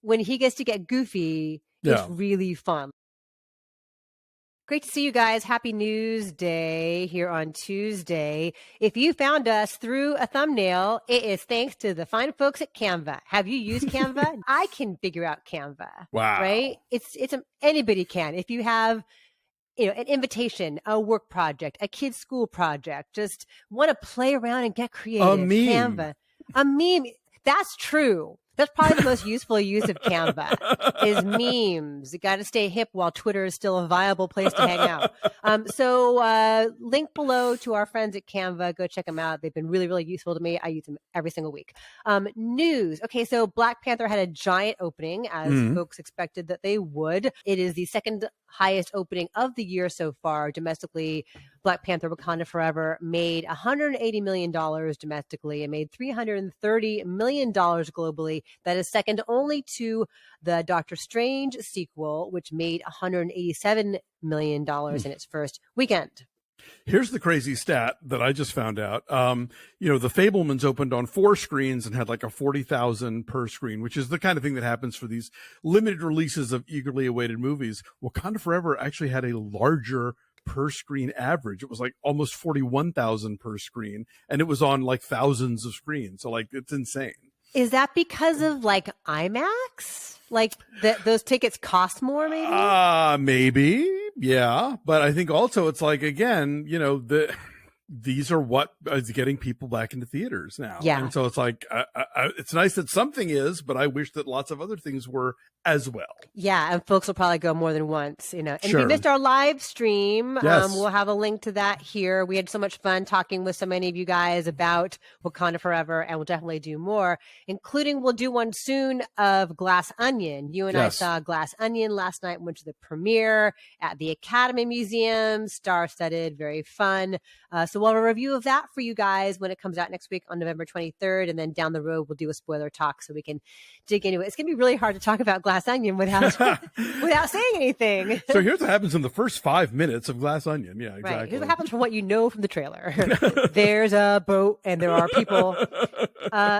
when he gets to get goofy, it's really fun. Great to see you guys. Happy News Day here on Tuesday. If you found us through a thumbnail, it is thanks to the fine folks at Canva. Have you used Canva? I can figure out Canva. Wow. Right? Anybody can. If you have an invitation, a work project, a kid's school project, just want to play around and get creative. A meme. Canva. A meme. That's true. That's probably the most useful use of Canva is memes. You got to stay hip while Twitter is still a viable place to hang out. So link below to our friends at Canva. Go check them out. They've been really, really useful to me. I use them every single week. News. Okay, so Black Panther had a giant opening, as folks expected that they would. It is the second highest opening of the year so far. Domestically, Black Panther Wakanda Forever made $180 million domestically and made $330 million globally. That is second only to the Doctor Strange sequel, which made $187 million in its first weekend. Here's the crazy stat that I just found out. The Fabelmans opened on 4 screens and had like a 40,000 per screen, which is the kind of thing that happens for these limited releases of eagerly awaited movies. Wakanda Forever actually had a larger per screen average. It was like almost 41,000 per screen, and it was on like thousands of screens. So like, it's insane. Is that because of like IMAX? Like those tickets cost more, maybe? Maybe. Yeah. But I think also it's like, again, these are what is getting people back into theaters now. Yeah. And so it's like, it's nice that something is, but I wish that lots of other things were as well. Yeah. And folks will probably go more than once, And Sure. if you missed our live stream, yes. We'll have a link to that here. We had so much fun talking with so many of you guys about Wakanda Forever, and we'll definitely do more, including we'll do one soon of Glass Onion. You and I saw Glass Onion last night, went to the premiere at the Academy Museum, star-studded, very fun. So we'll have a review of that for you guys when it comes out next week on November 23rd. And then down the road, we'll do a spoiler talk so we can dig into it. It's going to be really hard to talk about Glass Onion without saying anything. So here's what happens in the first 5 minutes of Glass Onion. Yeah, exactly. Right. Here's what happens from what you know from the trailer. There's a boat and there are people.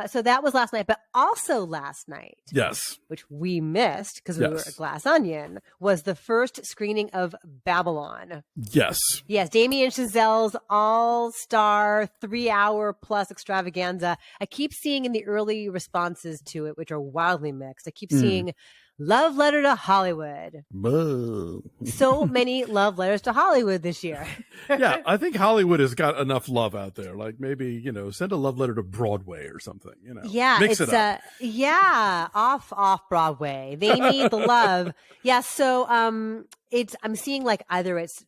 So that was last night. But also last night, yes, which we missed because we were at Glass Onion, was the first screening of Babylon. Yes. Yes, Damien Chazelle's all-star 3-hour plus extravaganza. I keep seeing in the early responses to it, which are wildly mixed, I keep seeing love letter to Hollywood. Boo. So many love letters to Hollywood this year. Yeah, I think Hollywood has got enough love out there. Like maybe, send a love letter to Broadway or something, Yeah, mix it up. Off Broadway. They need the love. Yeah, so I'm seeing like either it's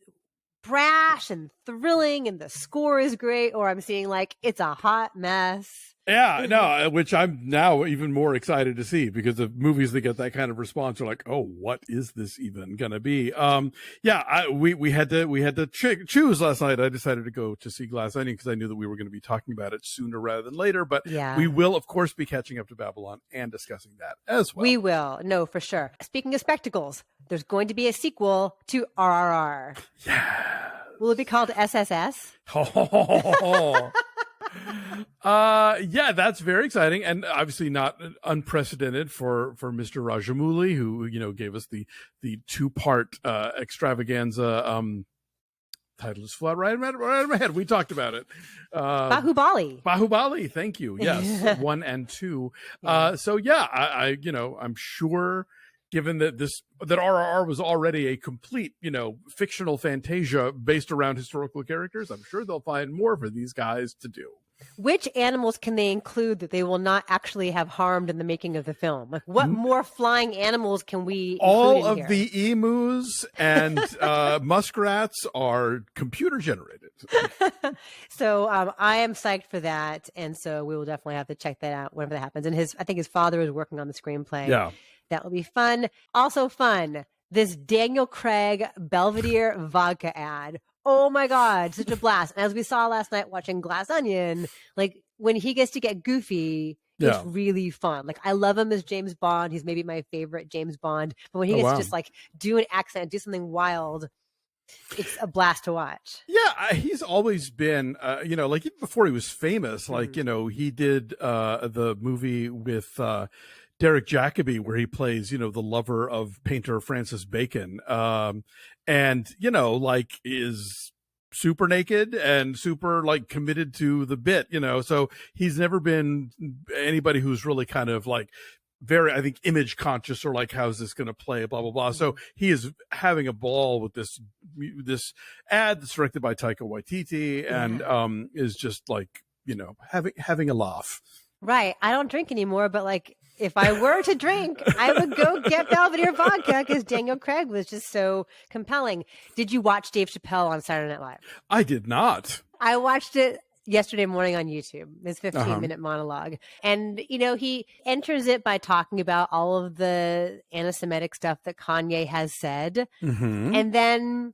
brash and thrilling and the score is great, or I'm seeing like it's a hot mess. Yeah, no, which I'm now even more excited to see, because the movies that get that kind of response are like, oh, what is this even gonna be? We had to choose last night. I decided to go to see Glass Onion because I knew that we were going to be talking about it sooner rather than later. But we will, of course, be catching up to Babylon and discussing that as well. We will, no, for sure. Speaking of spectacles, there's going to be a sequel to RRR. Yeah. Will it be called SSS? Yeah, that's very exciting, and obviously not unprecedented for Mr. Rajamouli, who gave us the 2-part extravaganza. Title is flat right in my head. We talked about it. Bahubali. Thank you. Yes, 1 and 2. So yeah, I'm sure, given that RRR was already a complete, fictional fantasia based around historical characters, I'm sure they'll find more for these guys to do. Which animals can they include that they will not actually have harmed in the making of the film? Like, what more flying animals can we include all of here? The emus and muskrats are computer generated. So I am psyched for that, and so we will definitely have to check that out whenever that happens. And I think his father is working on the screenplay. Yeah, that will be fun. Also fun, this Daniel Craig Belvedere vodka ad. Oh my God, such a blast. And as we saw last night watching Glass Onion, like when he gets to get goofy, it's really fun. Like I love him as James Bond. He's maybe my favorite James Bond. But when he gets to just like do an accent, do something wild, it's a blast to watch. Yeah, he's always been, like even before he was famous, like, he did the movie with Derek Jacobi, where he plays, the lover of painter Francis Bacon, and like is super naked and super like committed to the bit, so he's never been anybody who's really kind of like very, I think, image conscious, or like, how's this going to play, blah, blah, blah. So he is having a ball with this ad that's directed by Taika Waititi, and is just like, having a laugh. Right. I don't drink anymore, but like, if I were to drink, I would go get Belvedere vodka because Daniel Craig was just so compelling. Did you watch Dave Chappelle on Saturday Night Live? I did not. I watched it yesterday morning on YouTube, his 15-minute monologue. And, he enters it by talking about all of the anti-Semitic stuff that Kanye has said. Mm-hmm. And then,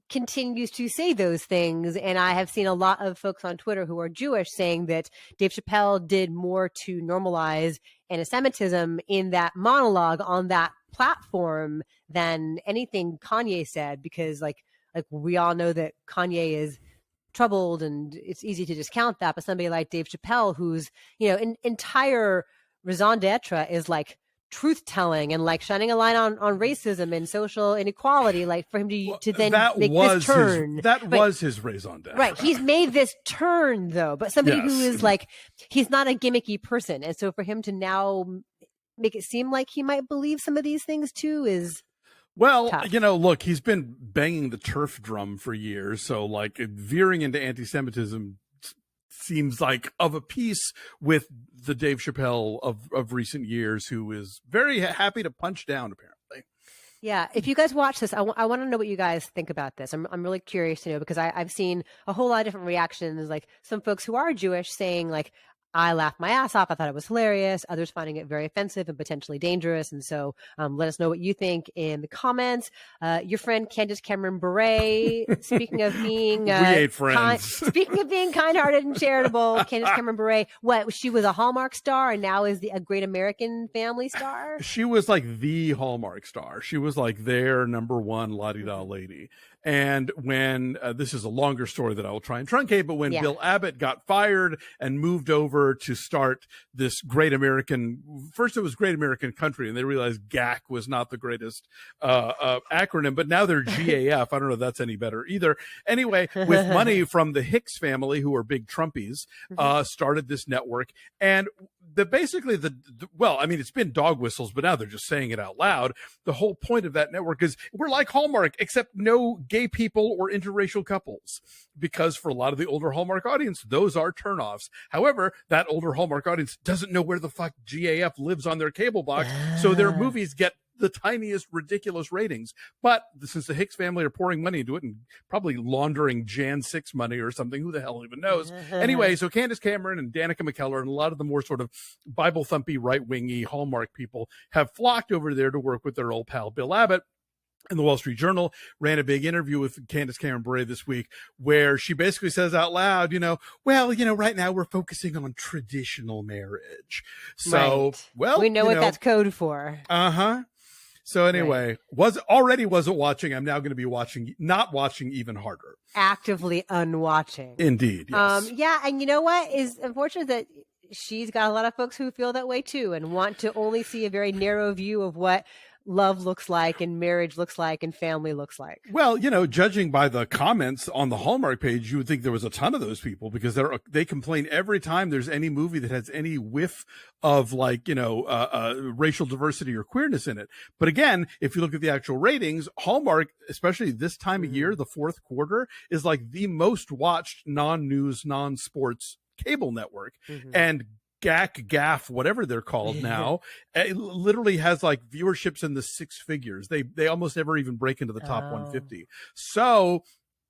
continues to say those things. And I have seen a lot of folks on Twitter who are Jewish saying that Dave Chappelle did more to normalize anti-Semitism in that monologue on that platform than anything Kanye said, because like we all know that Kanye is troubled and it's easy to discount that, but somebody like Dave Chappelle, whose entire raison d'etre is like truth telling and like shining a light on racism and social inequality, like for him to then make this turn. Was his raison d'etre. Right. He's made this turn though, but somebody who is like, he's not a gimmicky person. And so for him to now make it seem like he might believe some of these things too is tough. Look, he's been banging the turf drum for years. So like veering into anti-Semitism seems like of a piece with the Dave Chappelle of recent years, who is very happy to punch down, apparently. Yeah. If you guys watch this, I want to know what you guys think about this. I'm really curious to know, because I've seen a whole lot of different reactions, like some folks who are Jewish saying like, I laughed my ass off. I thought it was hilarious. Others finding it very offensive and potentially dangerous. And so let us know what you think in the comments. Your friend Candace Cameron Bure, speaking of being we ain't friends. Speaking of being kind-hearted and charitable, Candace Cameron Bure, she was a Hallmark star and now is a Great American Family star? She was like the Hallmark star. She was like their number one la-di-da lady. And when this is a longer story that I will try and truncate, but when Bill Abbott got fired and moved over to start this Great American, first it was Great American Country, and they realized GAC was not the greatest acronym, but now they're GAF. I don't know if that's any better either. Anyway, with money from the Hicks family, who are big Trumpies, started this network. And it's been dog whistles, but now they're just saying it out loud. The whole point of that network is we're like Hallmark, except no gay people or interracial couples, because for a lot of the older Hallmark audience, those are turnoffs. However, that older Hallmark audience doesn't know where the fuck GAF lives on their cable box, so their movies get the tiniest ridiculous ratings. But since the Hicks family are pouring money into it and probably laundering Jan 6 money or something, who the hell even knows? Anyway, so Candace Cameron and Danica McKellar and a lot of the more sort of Bible thumpy, right-wingy Hallmark people have flocked over there to work with their old pal Bill Abbott. And the Wall Street Journal ran a big interview with Candace Cameron Bure this week, where she basically says out loud, right now we're focusing on traditional marriage. So, we know what that's code for. So anyway, wasn't watching. I'm now going to be not watching even harder. Actively unwatching. Indeed. Yes. And you know what is unfortunate that she's got a lot of folks who feel that way too and want to only see a very narrow view of what love looks like and marriage looks like and family looks like. Well, judging by the comments on the Hallmark page, you would think there was a ton of those people, because they complain every time there's any movie that has any whiff of racial diversity or queerness in it. But again, if you look at the actual ratings, Hallmark, especially this time of year, the fourth quarter, is like the most watched non-news, non-sports cable network. And GAF, whatever they're called now, it literally has like viewerships in the 6 figures. They almost never even break into the top 150. So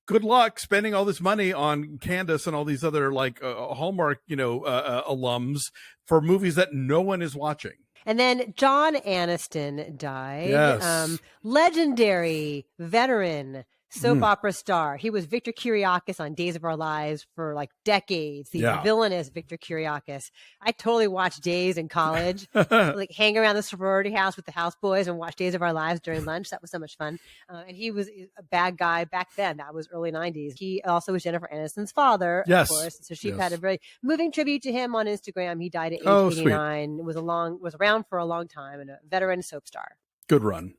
good luck spending all this money on Candace and all these other like Hallmark, alums for movies that no one is watching. And then John Aniston died. Yes. Legendary veteran soap opera star. He was Victor Kiriakis on Days of Our Lives for like decades. The villainous Victor Kiriakis. I totally watched Days in college, like hang around the sorority house with the houseboys and watch Days of Our Lives during lunch. That was so much fun. And he was a bad guy back then. That was early 90s. He also was Jennifer Aniston's father, of course. So she had a very moving tribute to him on Instagram. He died at age 89. Was around for a long time and a veteran soap star. Good run.